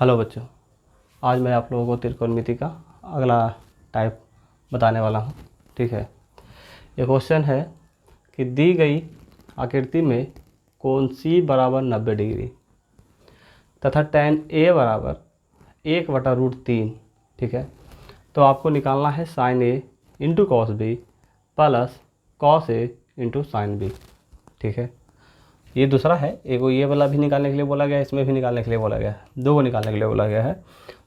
Hello बच्चों, आज मैं आप लोगों को त्रिकोणमिति का अगला टाइप बताने वाला हूँ। ठीक है, ये क्वेश्चन है कि दी गई आकृति में कोण C बराबर 90 डिग्री तथा tan A बराबर 1/√3। ठीक है, तो आपको निकालना है sin A into cos B plus cos A into sine B। ठीक है, ये दूसरा है, एक ये वाला भी निकालने के लिए बोला गया है, इसमें भी निकालने के लिए बोला गया है, दो को निकालने के लिए बोला गया है।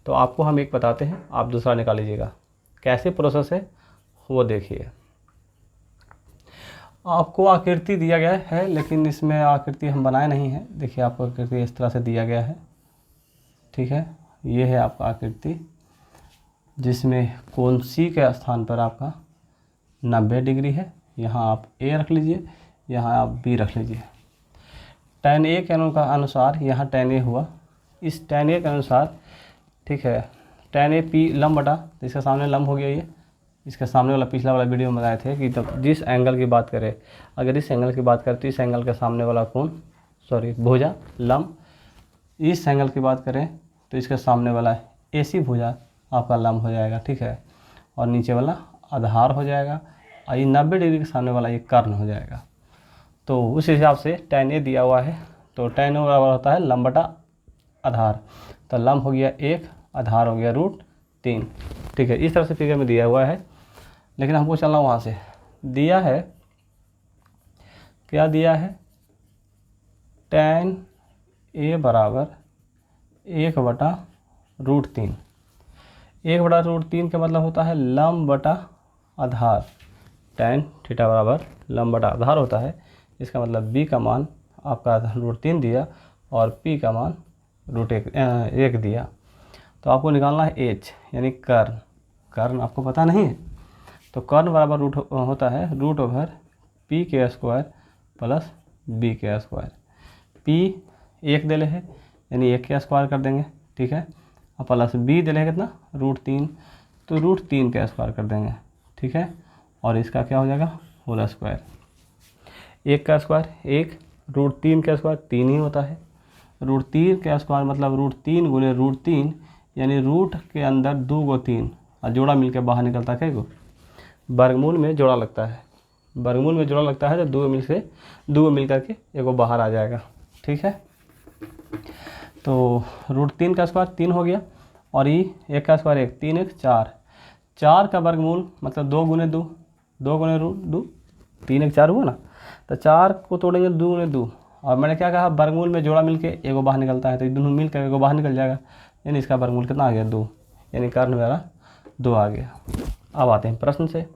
तो आपको हम एक बताते हैं, आप दूसरा निकाल लीजिएगा। कैसे प्रोसेस है वो देखिए। आपको आकृति दिया गया है, लेकिन इसमें आकृति हम बनाए नहीं है। देखिए, आपको आकृति इस तरह से दिया गया है। ठीक है, ये है आपका आकृति जिसमें कोण C के स्थान पर आपका 90 डिग्री है। यहाँ आप A रख लीजिए, यहाँ आप B रख लीजिए। tan A के अनुसार यहाँ tan A हुआ, इस tan A के अनुसार, ठीक है, tan A P लंब बटा, तो इसके सामने लंब हो गया। ये इसके सामने वाला पिछला वाला वीडियो में बताए थे कि तब जिस एंगल की बात करें, अगर इस एंगल की बात करें तो इस एंगल के सामने वाला कोण भुजा लंब, इस एंगल की बात करें तो इसके सामने वाला AC भुजा आपका लंब हो जाएगा। ठीक है, और नीचे वाला आधार हो जाएगा, और ये 90 डिग्री के सामने वाला ये कर्ण हो जाएगा। तो उस हिसाब से tan A दिया हुआ है, तो tan A बराबर होता है लंब बटा आधार। तो लंब हो गया 1, आधार हो गया √3। ठीक है, इस तरह से फिगर में दिया हुआ है, लेकिन हमको चलना वहाँ से दिया है, क्या दिया है, tan A बराबर 1/√3। 1/√3 का मतलब होता है लंब बटा आधार। tan थीटा बराबर लंब बटा आधार होता है। इसका मतलब B का मान आपका √3 दिया और P का मान √1 दिया। तो आपको निकालना है H यानी कर्ण। कर्ण आपको पता नहीं है, तो कर्ण बराबर होता है √P के स्क्वायर प्लस B के स्क्वायर। P 1 दे ले है, यानी 1 के स्क्वायर कर देंगे। ठीक है, और प्लस B दे ले है कितना, √3, तो √3 का स्क्वायर कर देंगे। ठीक है, और इसका क्या हो जाएगा, होल स्क्वायर। 1 का स्क्वायर 1, √3 का स्क्वायर 3 ही होता है। √3 का स्क्वायर मतलब √3 गुने √3, यानी रूट के अंदर 2 गो 3, और जोड़ा मिलकर बाहर निकलता है कैगो, वर्गमूल में जोड़ा लगता है। वर्गमूल में जोड़ा लगता है तो 2 मिल करके एगो बाहर आ जाएगा। ठीक है, तो √3 का स्क्वायर 3 हो गया, और ये 1 का स्क्वायर 1, 3 1 4, 4 का वर्गमूल मतलब 2 गुने 2, 2 गुने √2, 3 1 4 हुआ ना। तो 4 को तोड़ेंगे 2 गुने 2, और मैंने क्या कहा, वर्गमूल में जोड़ा मिलके एगो बाहर निकलता है, तो दोनों मिलकर एगो बाहर निकल जाएगा, यानी इसका वर्गमूल कितना आ गया, 2, यानी कर्ण मेरा 2 आ गया। अब आते हैं प्रश्न से।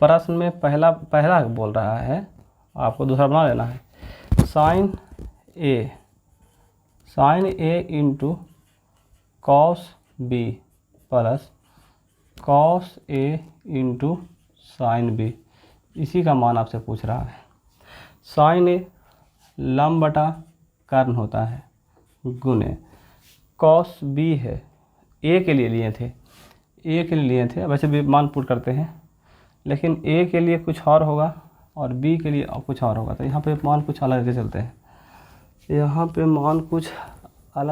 प्रश्न में पहला बोल रहा है, आपको दूसरा बना लेना है, sine A into cos B plus cos A into sine B। इसी का मान आपसे पूछ रहा है। साइन A लंब बटा कर्ण होता है, गुने कॉस B है, A के लिए लिए थे, वैसे भी मान पुट करते हैं, लेकिन A के लिए कुछ और होगा और B के लिए कुछ और होगा। तो यहाँ पे मान कुछ अलग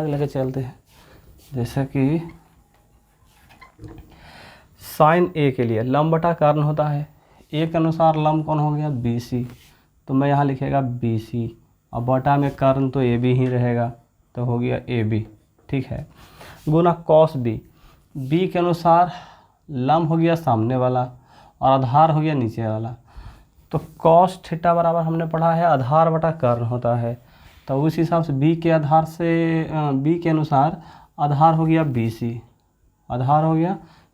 लेके चलते हैं, जैसे कि साइन A के लिए लंब बटा कर्ण होता है, A के अनुसार लंब कौन हो गया, BC, तो मैं यहाँ लिखेगा BC, और बटा में कर्ण तो AB ही रहेगा, तो हो गया AB। ठीक है, गुना कॉस B, B के अनुसार लंब हो गया सामने वाला और आधार हो गया नीचे वाला, तो कॉस थीटा बराबर हमने पढ़ा है आधार बटा कर्ण होता है। तो उस हिसाब से B के अनुसार आधार हो गया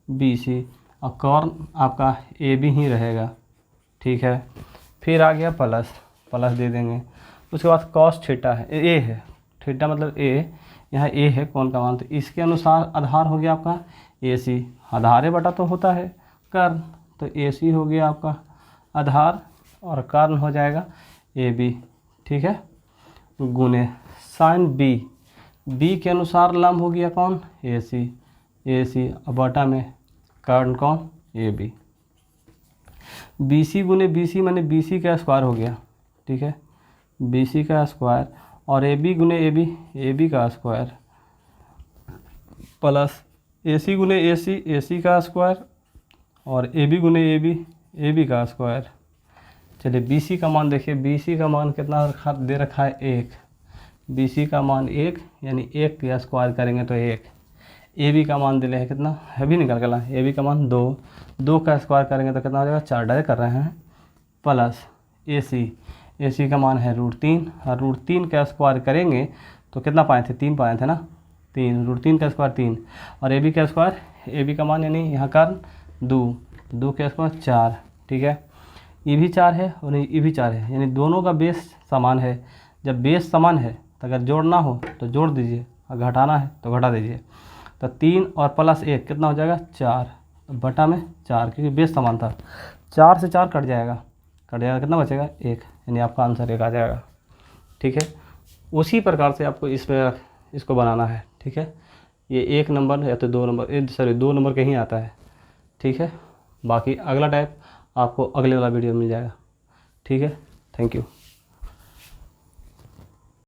BC, और कर्ण आपका AB ही रहेगा। ठीक है, फिर आ गया प्लस दे देंगे। उसके बाद कॉस थीटा है, A है, थीटा मतलब A, यहाँ A है कौन का मान, तो इसके अनुसार आधार हो गया आपका AC, आधार बटा तो होता है कर्ण, तो AC हो गया आपका आधार, और कर्ण हो जाएगा AB। ठीक है, गुने साइन B के अनुसार लंब हो गया कौन, AC, और बटा में कर्ण कौन, AB। BC गुने BC माने BC का स्क्वायर हो गया। ठीक है, BC का स्क्वायर, और ए बी गुने ए बी का स्क्वायर प्लस ए सी गुने ए सी का स्क्वायर और ए बी गुने ए बी का स्क्वायर। चलिए बी सी का मान देखिए, बी सी का मान कितना दे रखा है 1, बी सी का मान 1 यानी 1 का स्क्वायर करेंगे तो 1। ए बी का मान दिले है कितना है भी निकल गया, ए बी का मान 2, 2 का स्क्वायर करेंगे तो कितना हो जाएगा 4, डायरेक्ट कर रहे हैं। प्लस ए सी का मान है √3 और √3 का स्क्वायर करेंगे तो कितना पाए थे, 3 पाए थे ना, 3 √3 का स्क्वायर 3 और ए बी का स्क्वायर, ए बी का मान यानी यहाँ का 2 का स्क्वायर 4। ठीक है, ये भी 4 है और ये भी 4 है, यानी दोनों का बेस समान है। जब बेस समान है तो अगर जोड़ना हो तो जोड़ दीजिए और घटाना है तो घटा दीजिए। तो 3 और प्लस 1 कितना हो जाएगा 4 बटा में 4, क्योंकि बेस समान था। 4 से 4 कट जाएगा कितना बचेगा 1, यानी आपका आंसर 1 आ जाएगा। ठीक है, उसी प्रकार से आपको इसमें इसको बनाना है। ठीक है, ये 1 नंबर या तो 2 नंबर, सॉरी 2 नंबर कहीं आता है। ठीक है, बाकी अगला टाइप आपको अगले वाला वीडियो मिल जाएगा। ठीक है, थैंक यू।